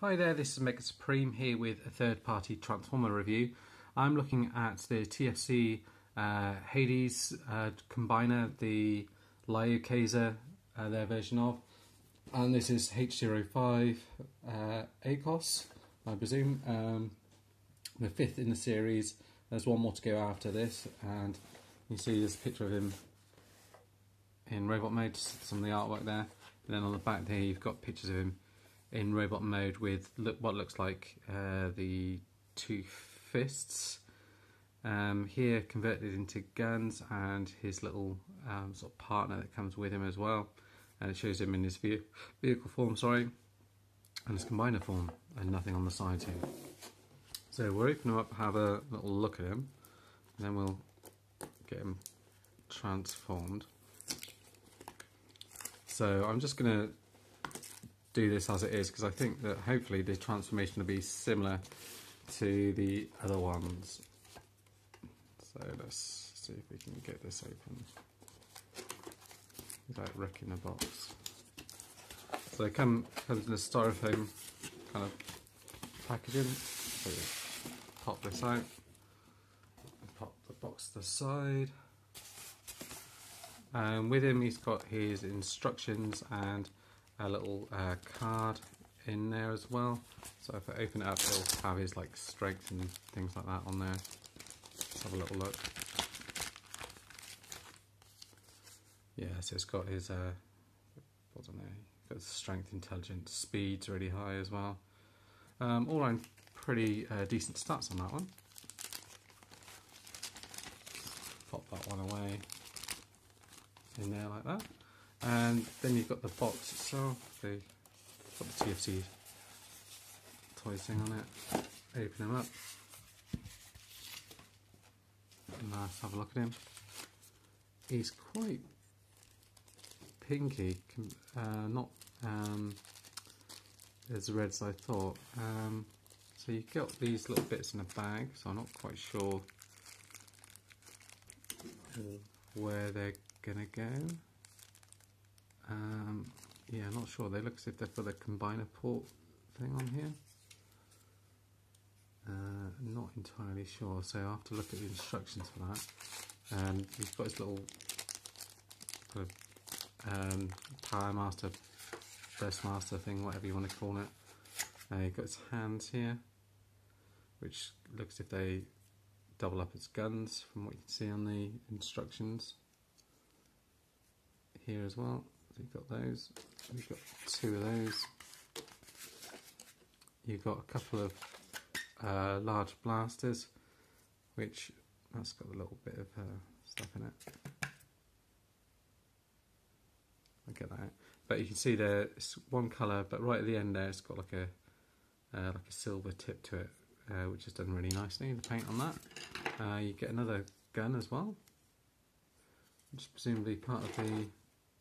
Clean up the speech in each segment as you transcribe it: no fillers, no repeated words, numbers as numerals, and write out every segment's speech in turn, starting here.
Hi there, this is Mega Supreme here with a third-party Transformer review. I'm looking at the TFC HADES combiner, the Liokaiser, their version of, and this is H05 AIAKOS, I presume, the fifth in the series. There's one more to go after this, and you see this picture of him in robot mode, some of the artwork there, and then on the back there you've got pictures of him in robot mode with what looks like the two fists here converted into guns, and his little sort of partner that comes with him as well, and it shows him in his vehicle form, and his combiner form, and nothing on the sides here. So we'll open him up, have a little look at him, and then we'll get him transformed. So I'm just going to do this as it is, because I think that hopefully the transformation will be similar to the other ones. So let's see if we can get this open without wrecking the box. So it comes in a styrofoam kind of packaging. So pop this out and pop the box to the side. And with him he's got his instructions and a little card in there as well. So if I open it up, it'll have his like strength and things like that on there. Let's have a little look. Yeah, so it's got his what's on there? Got his strength, intelligence, speed's really high as well. All around pretty decent stats on that one. Pop that one away in there like that. And then you've got the box itself, got the TFC Toys thing on it. Open him up. And let's have a look at him. He's quite pinky, not as red as I thought. So you've got these little bits in a bag, so I'm not quite sure where they're gonna go. Yeah, I'm not sure. They look as if they've got a combiner port thing on here. Not entirely sure, so I'll have to look at the instructions for that. He's got his little kind of power master, burst master thing, whatever you want to call it. You've got his hands here, which looks as if they double up as guns from what you can see on the instructions here as well. So you've got those, you've got two of those, you've got a couple of large blasters, which that's got a little bit of stuff in it. I get that, but you can see there it's one colour, but right at the end there it's got like a silver tip to it, which is done really nicely, the paint on that. You get another gun as well, which is presumably part of the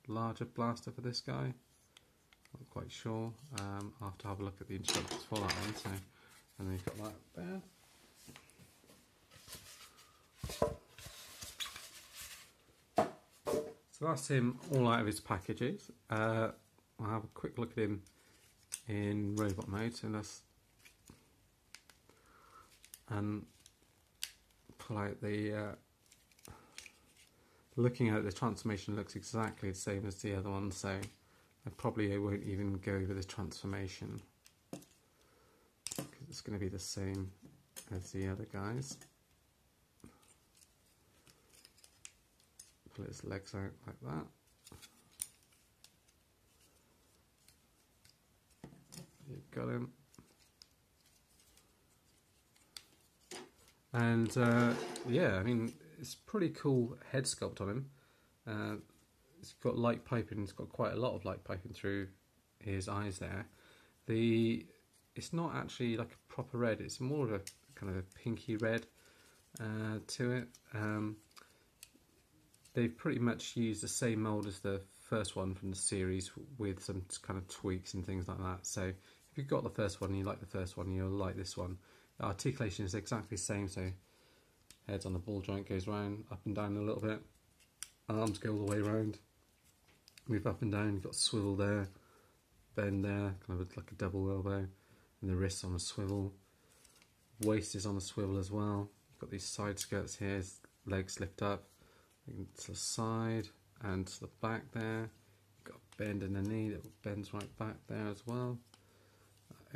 larger blaster for this guy. Not quite sure. I'll have to have a look at the instructions for that one. So, and then you've got that there. So that's him all out of his packages. I'll have a quick look at him in robot mode. So let's pull out the. Looking at the transformation, looks exactly the same as the other one, so I probably won't even go over the transformation because it's going to be the same as the other guys. Pull his legs out like that. You've got him. And yeah, I mean, it's pretty cool head sculpt on him. It's got light piping, it's got quite a lot of light piping through his eyes there. It's not actually like a proper red, it's more of a kind of a pinky red to it. They've pretty much used the same mould as the first one from the series with some kind of tweaks and things like that. So if you've got the first one and you like the first one, you'll like this one. The articulation is exactly the same, so heads on the ball joint, goes round, up and down a little bit. Arms go all the way round, move up and down. You've got swivel there, bend there, kind of like a double elbow, and the wrists on a swivel. Waist is on a swivel as well. You've got these side skirts here, his legs lift up to the side and to the back there. You've got a bend in the knee that bends right back there as well.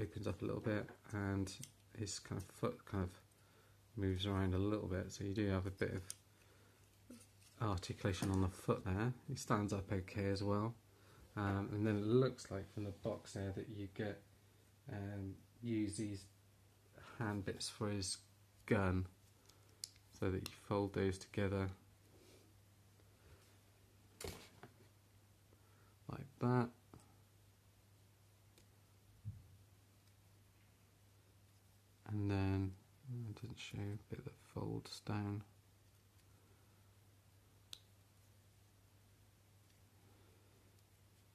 Opens up a little bit, and his kind of foot kind of moves around a little bit, so you do have a bit of articulation on the foot there. He stands up okay as well, and then it looks like from the box there that you get use these hand bits for his gun, so that you fold those together like that. And then, I didn't show you a bit that folds down.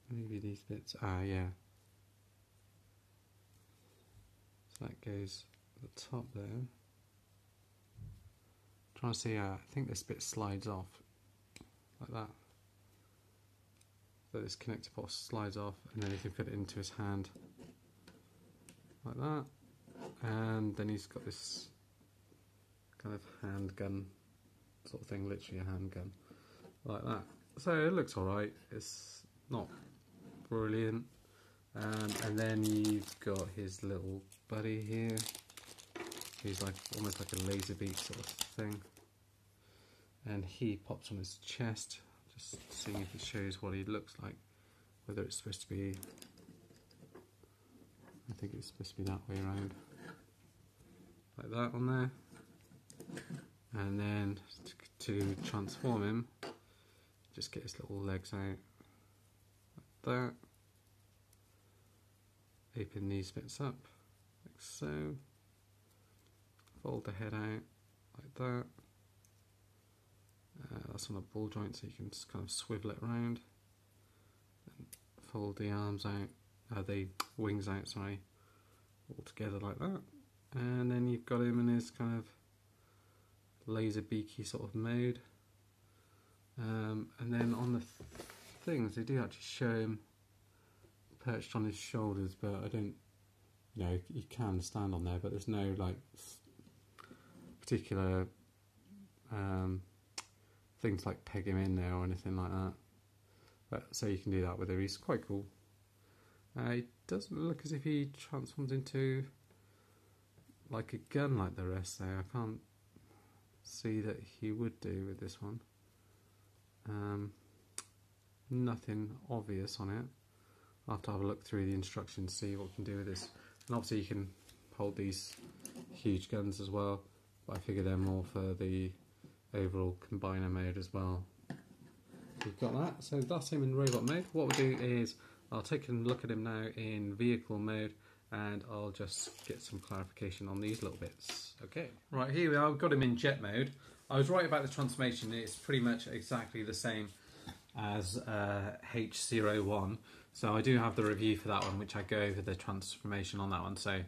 Maybe these bits, yeah. So that goes at the top there. Trying to see, I think this bit slides off, like that. So this connector box slides off, and then you can fit it into his hand, like that. And then he's got this kind of handgun sort of thing, literally a handgun, like that. So it looks alright, it's not brilliant. And then you've got his little buddy here. He's like almost like a laser beam sort of thing. And he pops on his chest, just seeing if it shows what he looks like. Whether it's supposed to be, I think it's supposed to be that way around. Like that on there. And then to transform him, just get his little legs out like that. Open these bits up like so. Fold the head out like that. That's on a ball joint, so you can just kind of swivel it around. And fold the arms out, the wings out, sorry, all together like that. And then you've got him in his kind of laser beaky sort of mode. And then on the things, they do actually show him perched on his shoulders, but I don't, you know, he can stand on there, but there's no like particular things like peg him in there or anything like that. But so you can do that with him. He's quite cool. It doesn't look as if he transforms into like a gun like the rest there. I can't see that he would do with this one. Nothing obvious on it. I'll have to have a look through the instructions, see what we can do with this. And obviously you can hold these huge guns as well, but I figure they're more for the overall combiner mode as well. We've got that, so that's him in robot mode. What we'll do is I'll take a look at him now in vehicle mode, and I'll just get some clarification on these little bits. Okay, right, here we are, we've got him in jet mode. I was right about the transformation, it's pretty much exactly the same as H01, so I do have the review for that one, which I go over the transformation on that one, so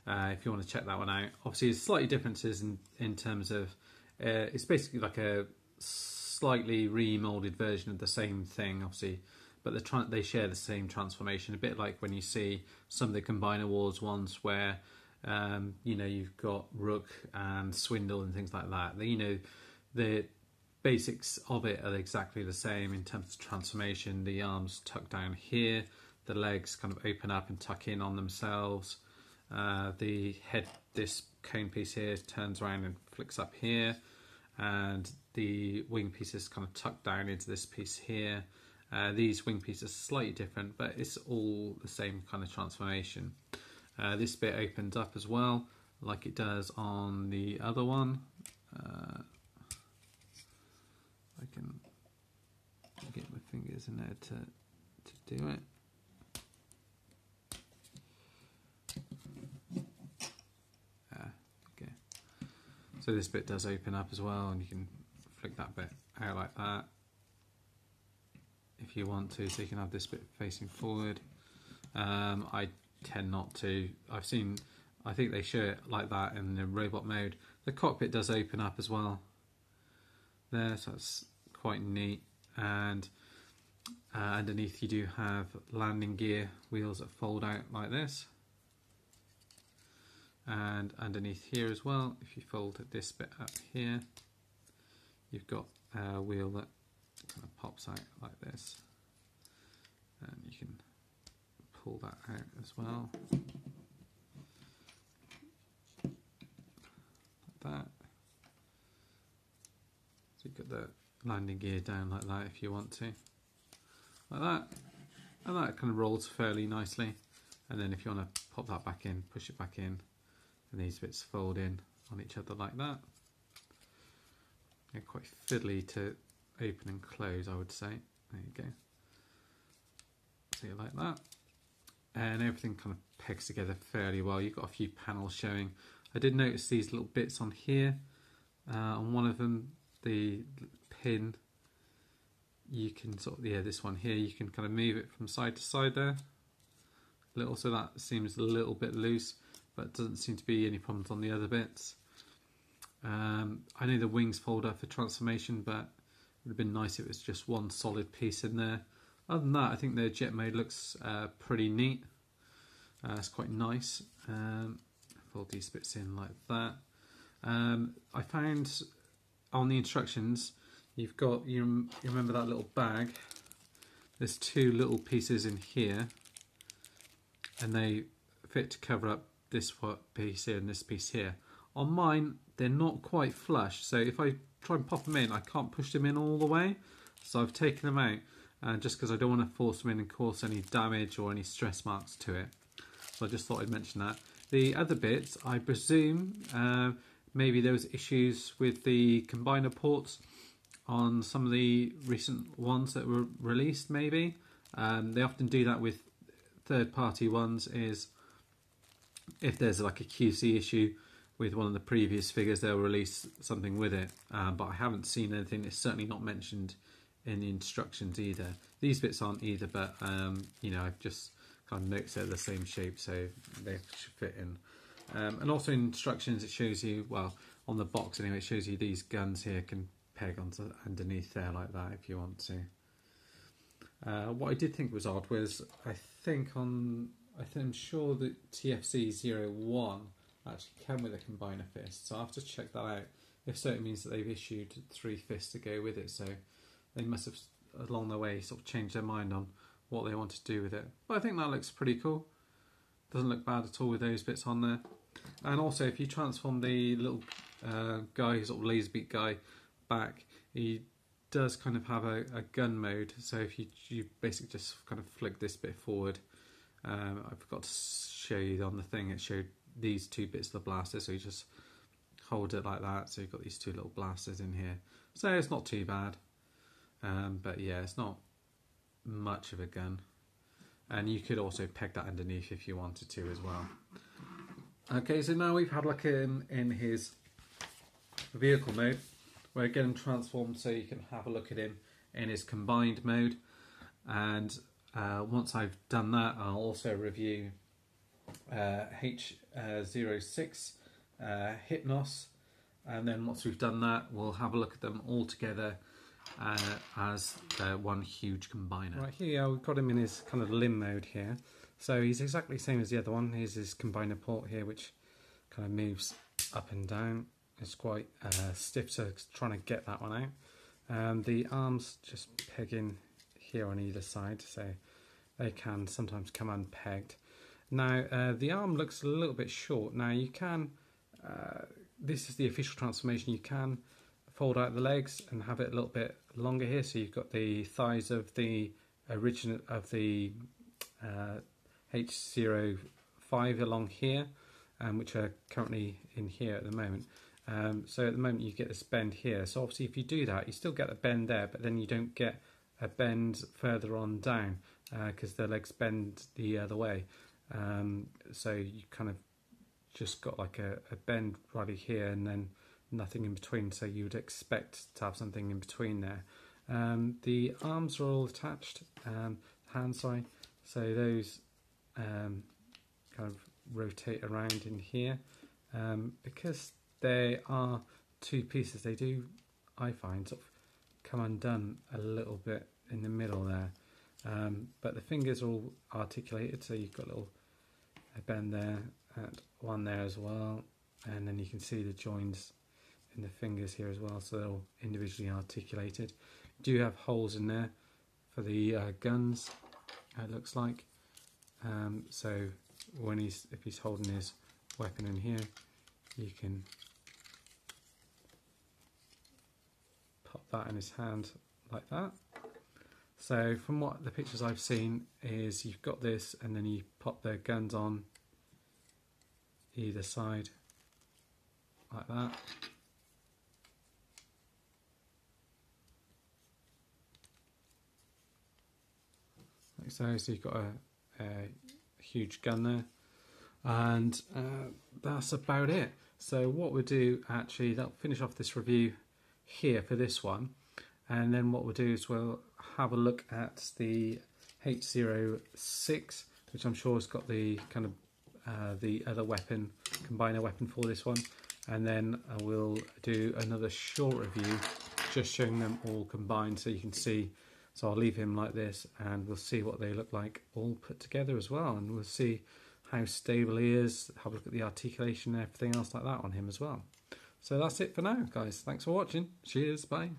if you want to check that one out. Obviously there's slightly differences in terms of, it's basically like a slightly remoulded version of the same thing, obviously, but they share the same transformation, a bit like when you see some of the Combiner Wars ones where you know, you've got Rook and Swindle and things like that. You know, the basics of it are exactly the same in terms of transformation. The arms tuck down here, the legs kind of open up and tuck in on themselves. The head, this cone piece here, turns around and flicks up here, and the wing pieces kind of tuck down into this piece here. These wing pieces are slightly different, but it's all the same kind of transformation. This bit opens up as well, like it does on the other one. I can get my fingers in there to do it. Okay. So this bit does open up as well, and you can flick that bit out like that if you want to, so you can have this bit facing forward. I tend not to. I think they show it like that in the robot mode. The cockpit does open up as well there, so that's quite neat. And underneath you do have landing gear wheels that fold out like this. And underneath here as well, if you fold this bit up here, you've got a wheel that kind of pops out like this, and you can pull that out as well, like that. So you've got the landing gear down like that if you want to, like that, and that kind of rolls fairly nicely. And then if you want to pop that back in, push it back in, and these bits fold in on each other like that. They're quite fiddly to open and close, I would say. There you go. So you like that. And everything kind of pegs together fairly well. You've got a few panels showing. I did notice these little bits on here. On one of them, the pin, you can sort of, yeah, this one here, you can kind of move it from side to side there. Little, so that seems a little bit loose, but doesn't seem to be any problems on the other bits. I know the wings fold up for transformation, but it would have been nice if it was just one solid piece in there. Other than that, I think the jet mode looks pretty neat. It's quite nice. Fold these bits in like that. I found on the instructions, you've got, you remember that little bag? There's two little pieces in here, and they fit to cover up this piece here and this piece here. On mine, they're not quite flush, so if I try and pop them in, I can't push them in all the way. So I've taken them out, just because I don't want to force them in and cause any damage or any stress marks to it. So I just thought I'd mention that. The other bits, I presume, maybe there was issues with the combiner ports on some of the recent ones that were released, maybe. They often do that with third-party ones, is if there's like a QC issue with one of the previous figures, they'll release something with it, but I haven't seen anything. It's certainly not mentioned in the instructions either. These bits aren't either, but you know, I've just kind of noticed they're the same shape, so they should fit in. And also in instructions it shows you, well, on the box anyway, it shows you these guns here can peg onto underneath there like that if you want to. What I did think was odd was, I'm sure that TFC 01 actually came with a combiner fist, so I'll have to check that out. If so, it means that they've issued 3 fists to go with it, so they must have along the way sort of changed their mind on what they want to do with it. But I think that looks pretty cool. Doesn't look bad at all with those bits on there. And also, if you transform the little guy, sort of laser beak guy, back, he does kind of have a gun mode. So if you basically just kind of flick this bit forward, I forgot to show you on the thing, it showed these 2 bits of the blaster, so you just hold it like that, so you've got these 2 little blasters in here. So it's not too bad, but yeah, it's not much of a gun. And you could also peg that underneath if you wanted to as well. Okay, so now we've had a look in his vehicle mode. We're getting transformed so you can have a look at him in his combined mode. And once I've done that, I'll also review H06 Hypnos. And then once we've done that, we'll have a look at them all together as one huge combiner. Right, here we've got him in his kind of limb mode here. So he's exactly the same as the other one. Here's his combiner port here, which kind of moves up and down. It's quite stiff, so trying to get that one out. The arms just peg in here on either side, so they can sometimes come unpegged. Now the arm looks a little bit short. Now you can, this is the official transformation, you can fold out the legs and have it a little bit longer here, so you've got the thighs of the original of the H05 along here, which are currently in here at the moment. So at the moment you get this bend here, so obviously if you do that you still get a bend there, but then you don't get a bend further on down because the legs bend the other way. So you kind of just got like a bend right here and then nothing in between, so you would expect to have something in between there. The arms are all attached, hands, sorry, so those kind of rotate around in here. Because they are 2 pieces, they do, I find, sort of come undone a little bit in the middle there. But the fingers are all articulated, so you've got a little bend there, at one there as well, and then you can see the joins in the fingers here as well, so they're all individually articulated. Do have holes in there for the guns, it looks like. So when if he's holding his weapon in here, you can pop that in his hand like that. So from what the pictures I've seen is you've got this, and then you pop the guns on either side like that. Like so, so you've got a huge gun there, and that's about it. So what we'll do, actually, that'll finish off this review here for this one, and then what we'll do is we'll have a look at the H06, which I'm sure has got the kind of the other weapon, combiner weapon for this one, and then we'll do another short review just showing them all combined so you can see. So I'll leave him like this, and we'll see what they look like all put together as well, and we'll see how stable he is, have a look at the articulation and everything else like that on him as well. So that's it for now, guys. Thanks for watching. Cheers, bye.